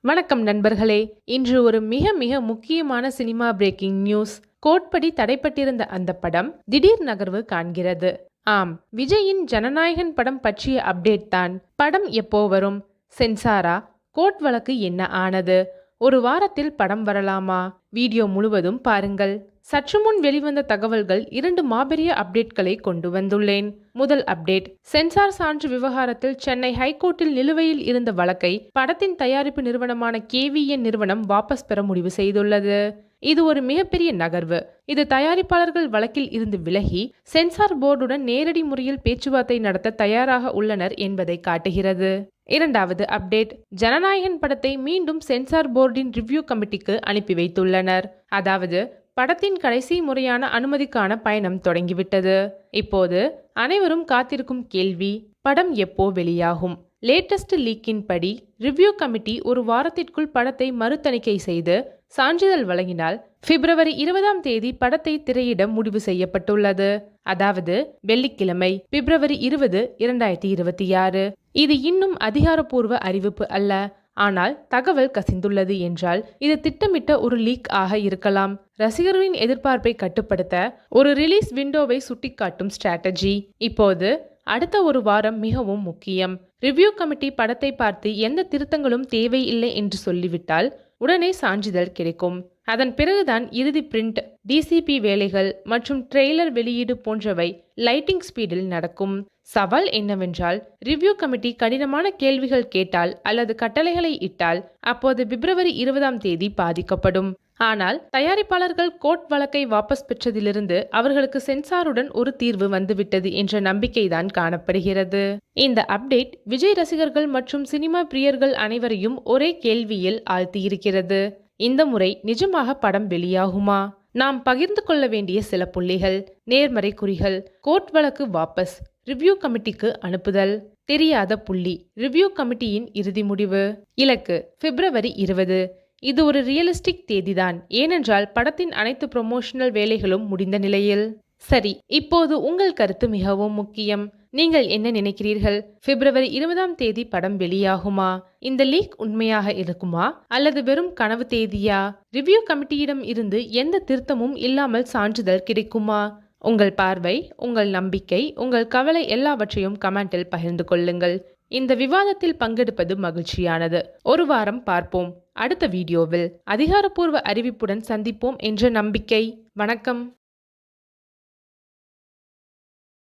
வணக்கம் நண்பர்களே. இன்று ஒரு மிக மிக முக்கியமான சினிமா பிரேக்கிங் நியூஸ். கோட்படி தடைப்பட்டிருந்த அந்த படம் திடீர் நகர்வு காண்கிறது. ஆம், விஜயின் ஜனநாயகன் படம் பற்றிய அப்டேட் தான். படம் எப்போ வரும்? சென்சாரா? கோர்ட் வழக்கு என்ன ஆனது? ஒரு வாரத்தில் படம் வரலாமா? வீடியோ முழுவதும் பாருங்கள். சற்று முன் வெளிவந்த தகவல்கள் 2 மாபெரிய அப்டேட்களை கொண்டு வந்துள்ளேன். முதல் அப்டேட், சென்சார் சான்று விவகாரத்தில் சென்னை ஹைகோர்ட்டில் நிலுவையில் இருந்த வழக்கை படத்தின் தயாரிப்பு நிறுவனமான KVN நிறுவனம் வாபஸ் பெற முடிவு செய்துள்ளது. இது ஒரு மிகப்பெரிய நகர்வு. இது தயாரிப்பாளர்கள் வழக்கில் இருந்து விலகி சென்சார் போர்டுடன் நேரடி முறையில் பேச்சுவார்த்தை நடத்த தயாராக உள்ளனர் என்பதை காட்டுகிறது. இரண்டாவது அப்டேட், ஜனநாயகன் படத்தை மீண்டும் சென்சார் போர்டின் ரிவ்யூ கமிட்டிக்கு அனுப்பி வைத்துள்ளனர். அதாவது படத்தின் கடைசி முறையான அனுமதிக்கான பயணம் தொடங்கிவிட்டது. இப்போது அனைவரும் காத்திருக்கும் கேள்வி, படம் எப்போ வெளியாகும்? லேட்டஸ்ட் லீக்கின் படி ரிவ்யூ கமிட்டி ஒரு வாரத்திற்குள் படத்தை மறுதணிக்கை செய்து சான்றிதழ் வழங்கினால் பிப்ரவரி 20 படத்தை திரையிட முடிவு செய்யப்பட்டுள்ளது. அதாவது வெள்ளிக்கிழமை பிப்ரவரி 20, 2026. இது இன்னும் அதிகாரப்பூர்வ அறிவிப்பு அல்ல. ஆனால் தகவல் கசிந்துள்ளது என்றால் இது திட்டமிட்ட ஒரு லீக் ஆக இருக்கலாம். ரசிகர்களின் எதிர்பார்ப்பை கட்டுப்படுத்த ஒரு ரிலீஸ் விண்டோவை சுட்டிக்காட்டும் ஸ்ட்ராட்டஜி. இப்போது அடுத்த ஒரு வாரம் மிகவும் முக்கியம். ரிவ்யூ கமிட்டி படத்தை பார்த்து எந்த திருத்தங்களும் தேவையில்லை என்று சொல்லிவிட்டால் உடனே சான்றிதழ் கிடைக்கும். அதன் பிறகுதான் இறுதி பிரிண்ட், DCP வேலைகள் மற்றும் ட்ரெய்லர் வெளியீடு போன்றவை லைட்டிங் ஸ்பீடில் நடக்கும். சவால் என்னவென்றால், ரிவ்யூ கமிட்டி கடினமான கேள்விகள் கேட்டால் அல்லது கட்டளைகளை இட்டால் அப்போது பிப்ரவரி 20 பாதிக்கப்படும். ஆனால் தயாரிப்பாளர்கள் கோர்ட் வழக்கை வாபஸ் பெற்றதிலிருந்து அவர்களுக்கு சென்சாருடன் ஒரு தீர்வு வந்துவிட்டது என்ற நம்பிக்கைதான் காணப்படுகிறது. இந்த அப்டேட் விஜய் ரசிகர்கள் மற்றும் சினிமா பிரியர்கள் அனைவரையும் ஒரே கேள்வியில் ஆழ்த்தியிருக்கிறது. இந்த முறை நிஜமாக படம் வெளியாகுமா? நாம் பகிர்ந்து கொள்ள வேண்டிய சில புள்ளிகள். நேர்மறை குறிகள்: கோர்ட் வழக்கு வாபஸ், ரிவ்யூ கமிட்டிக்கு அனுப்புதல். தெரியாத புள்ளி: ரிவ்யூ கமிட்டியின் இறுதி முடிவு. இலக்கு பிப்ரவரி 20. இது ஒரு ரியலிஸ்டிக் தேதிதான், ஏனென்றால் படத்தின் அனைத்து ப்ரொமோஷனல் வேலைகளும் முடிந்த நிலையில். சரி, இப்போது உங்கள் கருத்து மிகவும் முக்கியம். நீங்கள் என்ன நினைக்கிறீர்கள்? பிப்ரவரி 20 படம் வெளியாகுமா? இந்த லீக் உண்மையாக இருக்குமா அல்லது வெறும் கனவு தேதியா? ரிவ்யூ கமிட்டியிடம் இருந்து எந்த திருத்தமும் இல்லாமல் சான்றிதழ் கிடைக்குமா? உங்கள் பார்வை, உங்கள் நம்பிக்கை, உங்கள் கவலை எல்லாவற்றையும் கமெண்டில் பகிர்ந்து கொள்ளுங்கள். இந்த விவாதத்தில் பங்கெடுப்பது மகிழ்ச்சியானது. ஒரு வாரம் பார்ப்போம். அடுத்த வீடியோவில் அதிகாரப்பூர்வ அறிவிப்புடன் சந்திப்போம் என்ற நம்பிக்கை. வணக்கம்.